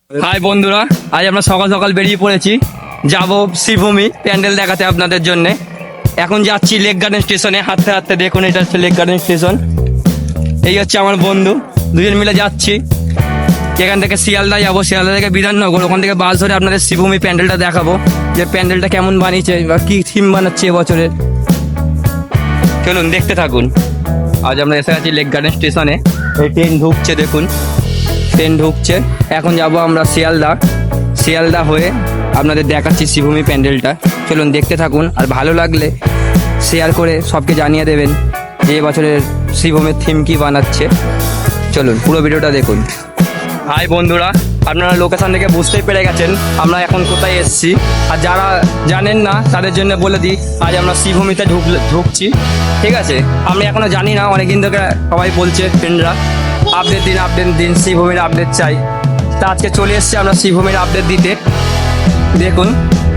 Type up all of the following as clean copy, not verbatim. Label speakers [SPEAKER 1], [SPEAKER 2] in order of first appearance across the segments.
[SPEAKER 1] High বন্ধুরা, আজ আমরা সকাল সকাল বেরিয়ে পড়েছি, যাব শ্রীভূমি প্যান্ডেল দেখাতে আপনাদের জন্য। এখন যাচ্ছি লেক গার্ডেন স্টেশনে, হাঁটতে হাঁটতে। দেখুন, এটা হচ্ছে লেক গার্ডেন স্টেশন। এই হচ্ছে আমার বন্ধু, দুজন মিলে যাচ্ছি। এখান থেকে শিয়ালদা যাবো, শিয়ালদা থেকে বিধাননগর, ওখান থেকে বাস ধরে আপনাদের শ্রীভূমি প্যান্ডেলটা দেখাবো, যে প্যান্ডেলটা কেমন বানিয়েছে বা কী থিম বানাচ্ছে এবছরের। চলুন দেখতে থাকুন। আজ আমরা এসে গেছি লেক গার্ডেন স্টেশনে। এই ট্রেন ঢুকছে, দেখুন ট্রেন ঢুকছে। এখন যাব আমরা শিয়ালদা হয়ে আপনাদের দেখাচ্ছি শ্রীভূমি প্যান্ডেলটা। চলুন দেখতে থাকুন, আর ভালো লাগলে শেয়ার করে সবকে জানিয়ে দেবেন যে এবছরের শ্রীভূমির থিম কী বানাচ্ছে। চলুন পুরো ভিডিওটা দেখুন। হাই বন্ধুরা, আপনারা লোকেশন থেকে বুঝতেই পেরে গেছেন আমরা এখন কোথায় এসেছি। আর যারা জানেন না তাদের জন্য বলে দিই, আজ আমরা শ্রীভূমিতে ঢুকছি। ঠিক আছে, আমি এখনো জানি না, অনেকদিন থেকে সবাই বলছে ফ্রেন্ডরা আপডেট দিন, শ্রীভূমির আপডেট চাই। তা আজকে চলে এসেছি আমরা শ্রীভূমির আপডেট দিতে। দেখুন,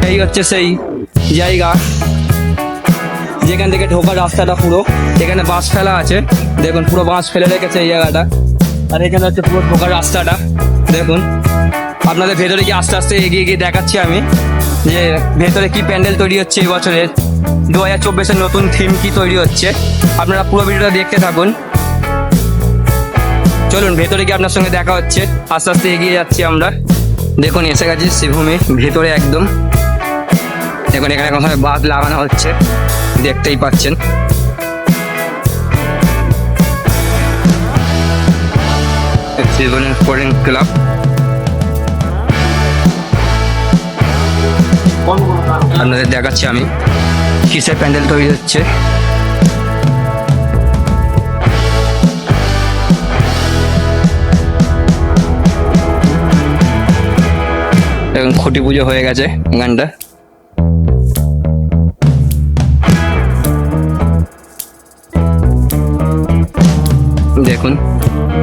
[SPEAKER 1] এই হচ্ছে সেই জায়গা যেখান থেকে ঢোকার রাস্তাটা। পুরো এখানে বাঁশ ফেলা আছে, দেখুন পুরো বাঁশ ফেলে রেখেছে এই জায়গাটা। আর এখানে হচ্ছে পুরো ঢোকার রাস্তাটা। দেখুন, আপনাদের ভেতরে কি আস্তে আস্তে এগিয়ে গিয়ে দেখাচ্ছি আমি যে ভেতরে কি প্যান্ডেল তৈরি হচ্ছে এবছরের 2024-এর নতুন থিম কি তৈরি হচ্ছে। আপনারা পুরো ভিডিওটা দেখতে থাকুন। চলুন ভেতরে গিয়ে আপনার সঙ্গে দেখা হচ্ছে। আস্তে আস্তে এগিয়ে যাচ্ছি আমরা। দেখুন, এসে গেছি শ্রীভূমি ভেতরে একদম। দেখুন, এখানে কোথাও বাস লাগানো হচ্ছে, দেখতেই পাচ্ছেন। Sreebhumi sporting club. আপনাদের দেখাচ্ছি আমি কিসের প্যান্ডেল তৈরি হচ্ছে। এখন খুঁটি পুজো হয়ে গেছে গানটা। দেখুন,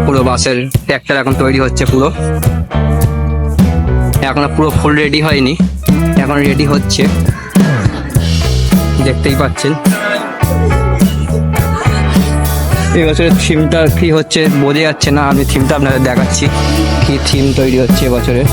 [SPEAKER 1] পুরো বাসের ট্র্যাক্টর এখন তৈরি হচ্ছে পুরো। এখনো পুরো ফুল রেডি হয়নি, এখন রেডি হচ্ছে, দেখতেই পাচ্ছেন। এই বছরের থিমটা কি হচ্ছে বোঝা যাচ্ছে না, আমি থিমটা আপনাদের দেখাচ্ছি কি থিম তৈরি হচ্ছে এবছরে।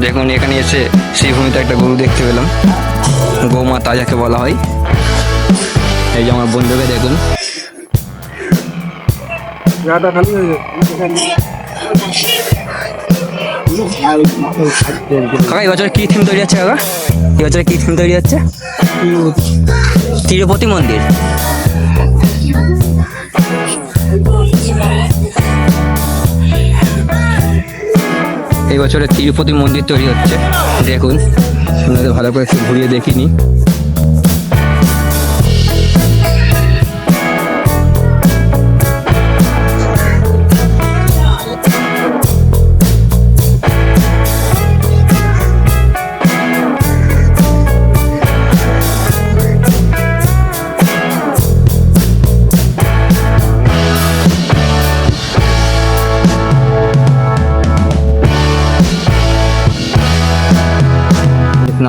[SPEAKER 1] দেখুন, এখানে এসে শ্রীভূমিতে একটা গরু দেখতে পেলাম, গৌমাতা যাকে বলা হয়। এই যে আমার বন্ধুকে দেখুন। কাকা, এবছর কি থিম তৈরি হচ্ছে? কাকা, এবছরে কি থিম তৈরি হচ্ছে? তিরুপতি মন্দির। এই বছরে তিরুপতি মন্দির তৈরি হচ্ছে। দেখুন, আপনাদের ভালো করে একটু ঘুরিয়ে দেখিনি।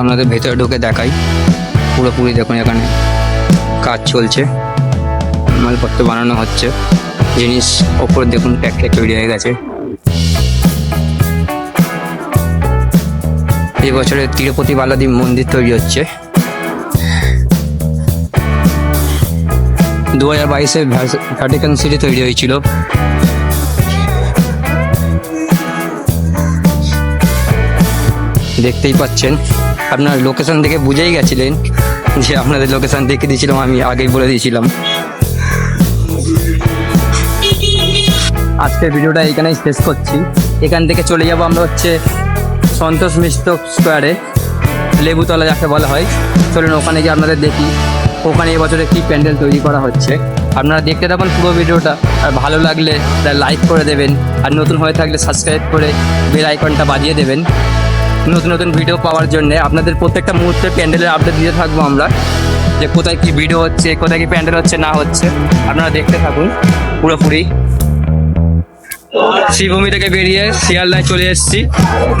[SPEAKER 1] আপনাদের ভেতরে ঢুকে দেখাই পুরোপুরি। দেখুন, এখানে কাজ চলছে, মালপত্র বানানো হচ্ছে, জিনিস ওপর দেখুন ট্যাক তৈরি হয়ে গেছে। এই বছরে তিরুপতি বালাজি মন্দির তৈরি হচ্ছে। 2022-এ ভ্যাটিকান সিটি তৈরি হয়েছিল। দেখতেই পাচ্ছেন, আপনার লোকেশন দেখে বুঝেই গেছিলেন যে আপনাদের লোকেশন দেখে দিয়েছিলাম, আমি আগেই বলে দিয়েছিলাম। আজকের ভিডিওটা এইখানেই শেষ করছি। এখান থেকে চলে যাব আমরা হচ্ছে সন্তোষ মিশ্র স্কোয়ারে, লেবুতলা যাকে বলা হয়। চলুন ওখানে গিয়ে আপনাদের দেখি ওখানে এবছরে কী প্যান্ডেল তৈরি করা হচ্ছে। আপনারা দেখতে থাকুন পুরো ভিডিওটা, আর ভালো লাগলে লাইক করে দেবেন, আর নতুন হয়ে থাকলে সাবস্ক্রাইব করে বেল আইকনটা বাজিয়ে দেবেন নতুন নতুন ভিডিও পাওয়ার জন্য। আপনাদের প্রত্যেকটা মুহূর্তে প্যান্ডেলের আপডেট দিতে থাকবো আমরা, যে কোথায় কি ভিডিও হচ্ছে, কোথায় কি প্যান্ডেল হচ্ছে না হচ্ছে। আপনারা দেখতে থাকুন পুরোপুরি। শ্রীভূমি থেকে বেরিয়ে শিয়ালদায় চলে এসেছি,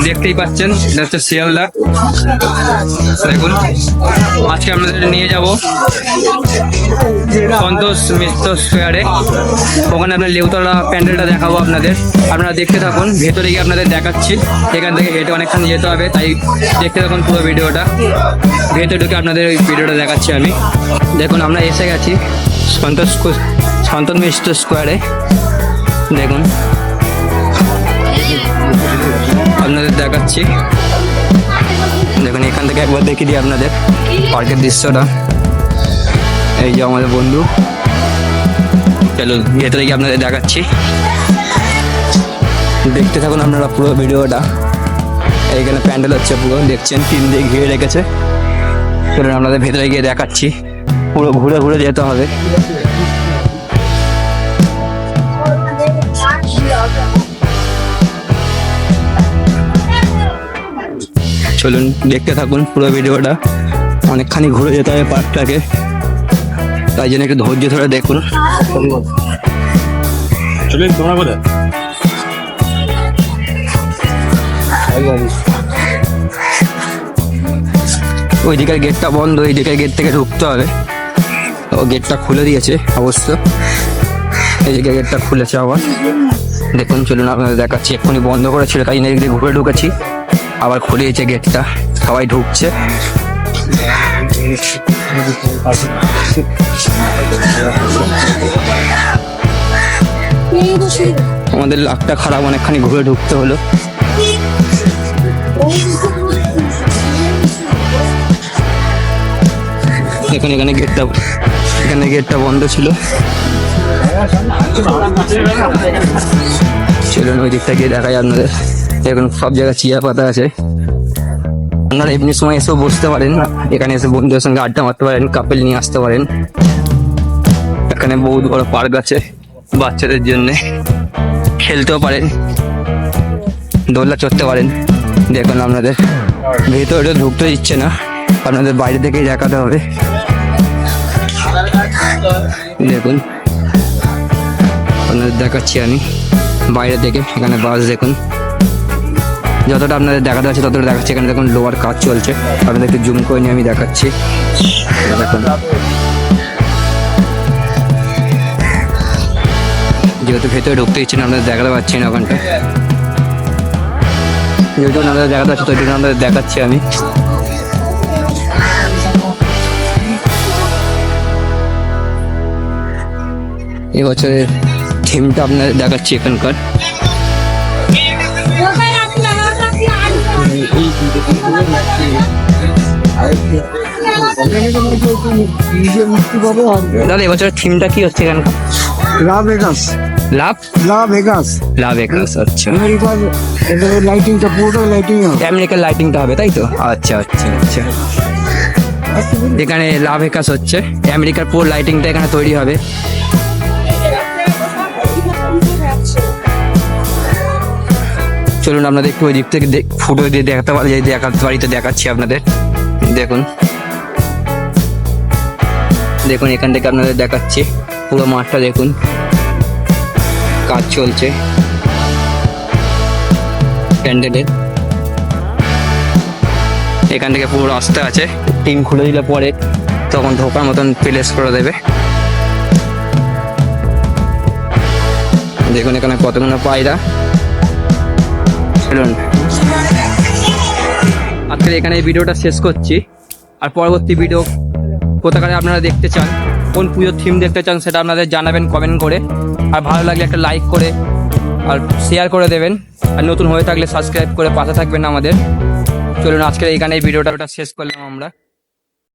[SPEAKER 1] দেখতেই পাচ্ছেন এটা হচ্ছে শিয়ালদা। দেখুন আজকে আপনাদের নিয়ে যাব সন্তোষ মিত্র স্কোয়ারে, ওখানে আপনার লেউতলা প্যান্ডেলটা দেখাবো আপনাদের। আপনারা দেখতে থাকুন, ভেতরে গিয়ে আপনাদের দেখাচ্ছি। এখান থেকে হেঁটে অনেকক্ষণ যেতে হবে, তাই দেখতে থাকুন পুরো ভিডিওটা। ভেতরে ঢুকে আপনাদের ওই ভিডিওটা দেখাচ্ছি আমি। দেখুন আমরা এসে গেছি সন্তোষ মিত্র স্কোয়ারে। দেখুন আপনাদের দেখাচ্ছি, দেখুন এখান থেকে একবার দেখিয়ে দিই আপনাদের পার্কের দৃশ্যটা। এই যে আমাদের বন্ধু, চলুন ভেতরে গিয়ে আপনাদের দেখাচ্ছি, দেখতে থাকুন আপনারা পুরো ভিডিওটা। এইখানে প্যান্ডেল হচ্ছে পুরো, দেখছেন টিন দিয়ে ঘিরে রেখেছে। চলুন আপনাদের ভেতরে গিয়ে দেখাচ্ছি, পুরো ঘুরে ঘুরে যেতে হবে। চলুন দেখতে থাকুন পুরো ভিডিওটা, অনেকখানি ঘুরে যেতে হবে পার্কটাকে, তাই জন্য একটু ধৈর্য ধরে দেখুন।
[SPEAKER 2] চলুন তোমরা কোথায়?
[SPEAKER 1] ওই দিকের গেটটা বন্ধ, এই দিকের গেট থেকে ঢুকতে হবে। ও গেটটা খুলে দিয়েছে অবশ্য, এই দিকে গেটটা খুলেছে আবার। দেখুন চলুন আপনাদের দেখাচ্ছি, এক্ষুনি বন্ধ করেছিল তাই জন্য এদিকে ঘুরে ঢুকেছি, আবার খুলেছে গেটটা, সবাই ঢুকছে। আমাদের লাকটা খারাপ, অনেকখানি ঘুরে ঢুকতে হলো। দেখুন এখানে গেটটা বন্ধ ছিল। চলুন ওই দিকটা গিয়ে দেখাই আপনাদের। দেখুন সব জায়গায় চিয়া পাতা আছে, আপনারা এমনি সময় এসেও বসতে পারেন, এখানে এসে বন্ধুদের সঙ্গে আড্ডা মারতে পারেন, কাপেল নিয়ে আসতে পারেন। এখানে বহুত বড় পার্ক আছে বাচ্চাদের জন্য, খেলতেও পারেন, দোলনা চড়তে পারেন। দেখুন আপনাদের ভেতরে ঢুকতে দিচ্ছে না, আপনাদের বাইরে থেকেই দেখাতে হবে। দেখুন আপনাদের দেখাচ্ছি আমি বাইরে থেকে, এখানে বাস দেখুন, যতটা আপনাদের দেখাতে আছে ততটা দেখাচ্ছি। এখানে দেখুন লোয়ার কাজ চলছে, আপনাদের একটু জুম করে নিয়ে আমি দেখাচ্ছি। দেখুন যেহেতু ভেতরে ঢুকতে দিচ্ছি না, আপনাদের দেখাতে পাচ্ছি না ওখানটা, যেহেতু আপনাদের দেখাতে পাচ্ছি তো জন্য আপনাদের দেখাচ্ছি আমি। এবছরের থিমটা আপনাদের দেখাচ্ছি এখানকার। দাদা এবছরের থিমটা কি হচ্ছে এখানকার?
[SPEAKER 3] লা ভেগাস।
[SPEAKER 1] আচ্ছা,
[SPEAKER 3] আমেরিকার লাইটিংটা পুরো লাইটিং হবে।
[SPEAKER 1] আমেরিকার লাইটিংটা হবে তাই তো? আচ্ছা আচ্ছা আচ্ছা, এখানে লা ভেগাস হচ্ছে, আমেরিকার পুরো লাইটিংটা এখানে তৈরি হবে। চলুন আপনাদের একটু ওই দিক থেকে ফুটো দিয়ে দেখাতে বাড়িতে দেখাচ্ছি আপনাদের। দেখুন এখান থেকে আপনাদের দেখাচ্ছি পুরো মাঠটা, দেখুন কাজ চলছে প্যান্ডেলের। এখান থেকে পুরো রাস্তা আছে, টিম খুলে দিলে পরে তখন ঢোকার মতন প্লেস করে দেবে। দেখুন এখানে কতগুলো পায়রা। চলুন আজকে এখানে এই ভিডিওটা শেষ করছি, আর পরবর্তী ভিডিও কোথাকারে আপনারা দেখতে চান, কোন পুজোর থিম দেখতে চান সেটা আপনাদের জানাবেন কমেন্ট করে। আর ভালো লাগলে একটা লাইক করে আর শেয়ার করে দেবেন, আর নতুন হয়ে থাকলে সাবস্ক্রাইব করে পাশে থাকবেন আমাদের। চলুন আজকে এখানে এই ভিডিওটা শেষ করলাম আমরা।